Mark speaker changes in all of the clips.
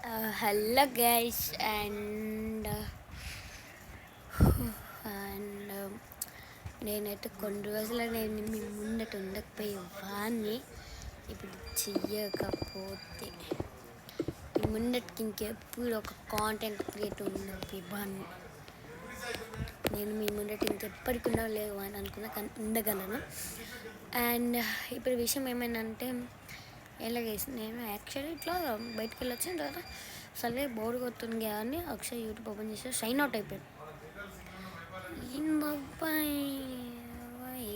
Speaker 1: Hello guys, and నేనైతే కొన్ని రోజులు నేను మీ ముందట ఉండకపోయే వాడిని. ఇప్పుడు చెయ్యకపోతే మీ ముందటికి ఇంకెప్పుడు ఒక కాంటెంట్ క్రియేటర్ ఉండకపోయేవాడిని. నేను మీ ముందట ఇంకెప్పటికి ఉండలేవు అని అనుకున్నా, కానీ ఉండగలను. అండ్ ఇప్పుడు విషయం ఏమైందంటే, ఎలాగేసి నేను యాక్చువల్లీ ఇట్లా బయటకు వెళ్ళొచ్చిన తర్వాత సరే బోర్డు కొడుతుంది కానీ ఒకసారి యూట్యూబ్ ఓపెన్ చేస్తే సైన్ అవుట్ అయిపోయాను.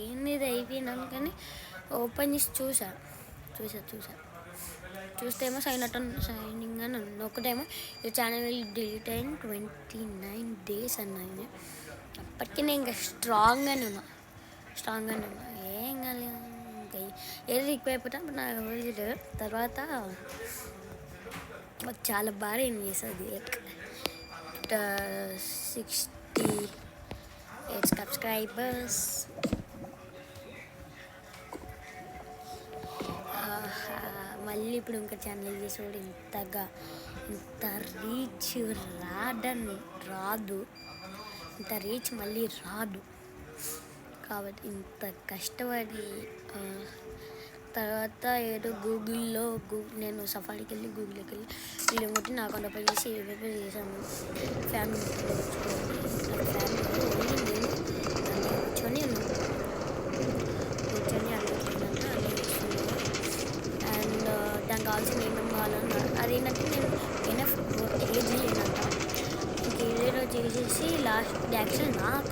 Speaker 1: ఏంది ఇది అయిపోయినాను, కానీ ఓపెన్ చేసి చూసా చూస్తే ఏమో సైనింగ్ అని ఒకటేమో ఈ ఛానల్ డిలీట్ అయిన 29 days అన్నాయి. అప్పటికీ నేను ఇంకా స్ట్రాంగ్గానే ఉన్నా. ఏం కాదు, ఇంకా ఏది ఎక్కువైపోతా నాకు ఎవరు. తర్వాత చాలా బాగా ఏం చేస్తుంది. 68 subscribers. మళ్ళీ ఇప్పుడు ఇంకా ఛానల్ చేసేవాడు ఇంత రీచ్ రాదు, ఇంత రీచ్ మళ్ళీ రాదు. కాబట్టి ఇంత కష్టపడి తర్వాత ఏదో గూగుల్లో నేను సఫారీకి వెళ్ళి గూగుల్లోకి వెళ్ళి వీళ్ళు కొట్టి నా అకౌంట్ ఓపెన్ చేసి ఏవేవో చేశాను. ఫ్యామిలీ కూర్చొని అండ్ దానికి కావాల్సిన ఏమేమి కావాలన్నా అదేంటంటే నేను ఎనఫ్ ఏజ్ లేనంట. ఇంక ఏదో చేసేసి లాస్ట్ యాక్చువల్ నాకు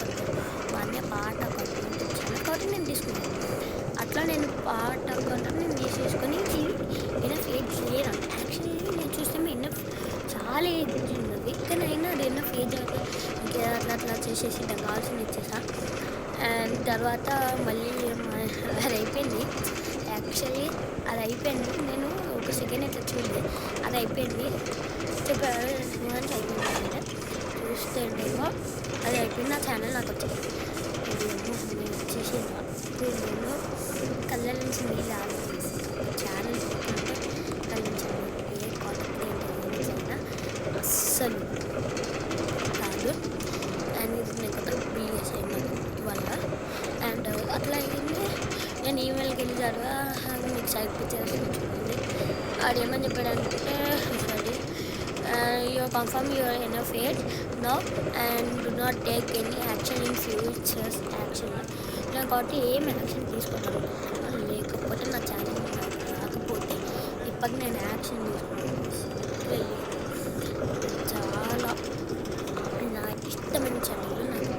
Speaker 1: మా అన్నయ్య పాట అకౌంట్ ఇచ్చాను కాబట్టి నేను తీసుకున్నాను. అట్లా నేను పాట అకౌంట్ నేను తీసేసుకొని ఎనఫ్ ఏజ్ లేనంట. యాక్చువల్లీ నేను చూస్తే ఎనఫ్ చాలా ఏజ్ ఉన్నది, కానీ అయినా అది ఎనఫ్ ఏజ్ ఇంకా అట్లా చేసేసి దానికి కావాల్సింది ఇచ్చేసా. అండ్ తర్వాత మళ్ళీ అది అయిపోయింది. యాక్చువల్లీ అది అయిపోయింది, నేను ఒక సెకండ్ ఇట్లా చూడలేదు, అది అయిపోయింది. అయిపోయింది చూస్తే ఏమో అది అయిపోయింది. నా ఛానల్ నాకు వచ్చేది నేను వచ్చేసి నేను కళ్ళ నుంచి నీళ్ళు ఆలోచించి ఛానల్ కళ్ళ నుంచి ఏ కాంటెంట్ అయినా అస్సలు కాదు. అండ్ ఇది నేను కొత్త వీడియోస్ అయినాను ఇవాళ. అండ్ అట్లా అయింది. నేను ఈమెయిల్కి వెళ్ళి చదివా, మీకు సైడ్ పిక్చర్స్ చూడండి. అది ఏమని చెప్పాడంటే, sorry, you confirm your enough age now and do not take any action in futures action. నేను కాబట్టి ఏం యాక్షన్ తీసుకోవడం లేకపోతే నా ఛానల్ రాకపోతే ఇప్పటికి నేను యాక్షన్ తీసుకున్నాను. చాలా నాకు ఇష్టమైన ఛానల్, నాకు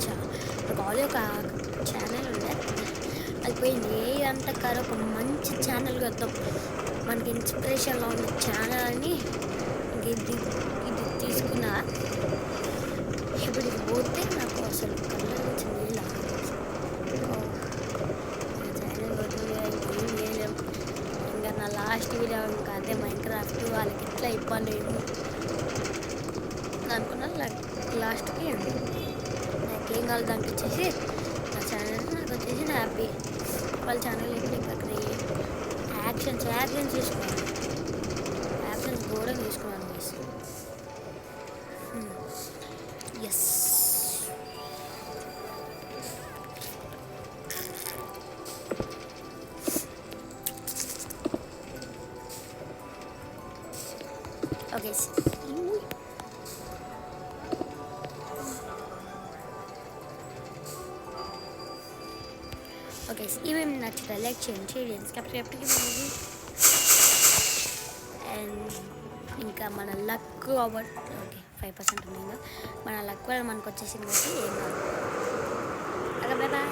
Speaker 1: ఆల్రెడీ ఒక ఛానల్ ఉండే, అది పోయింది. అంతకారు ఒక మంచి ఛానల్ వద్దాం, మనకి ఇన్స్పిరేషన్లో ఉన్న ఛానల్ అని ఇది తీసుకున్నా. ఇప్పుడు ఇది పోతే నాకు అసలు కళ్ళ నుంచి నీళ్ళు ఛానల్ వద్దు, ఏం చేయలేం. ఇంకా నా లాస్ట్ వీడియో ఇంకా అదే మైన్క్రాఫ్ట్ వాళ్ళకి ఎట్లా ఇవ్వలేము అనుకున్నా. లాస్ట్కి నాకేం కావాలి దానికి వచ్చేసి నా ఛానల్ నాకు వచ్చేసి నా హ్యాపీ. వాళ్ళ ఛానల్ ఇప్పుడు ఇంకా యాక్షన్స్ తీసుకోవాలి, యాక్షన్స్ కూడా తీసుకోవాలి. Yes okay. ఓకే, ఇవేమి నచ్చితే లైక్ చేయండి, సబ్స్క్రైబ్ చేయండి. అండ్ ఇంకా మన లక్ అవ్వట్ ఓకే 5% ఉంది. మన లక్ వల్ల మనకు వచ్చేసింది ఏం కాదు. Okay, bye.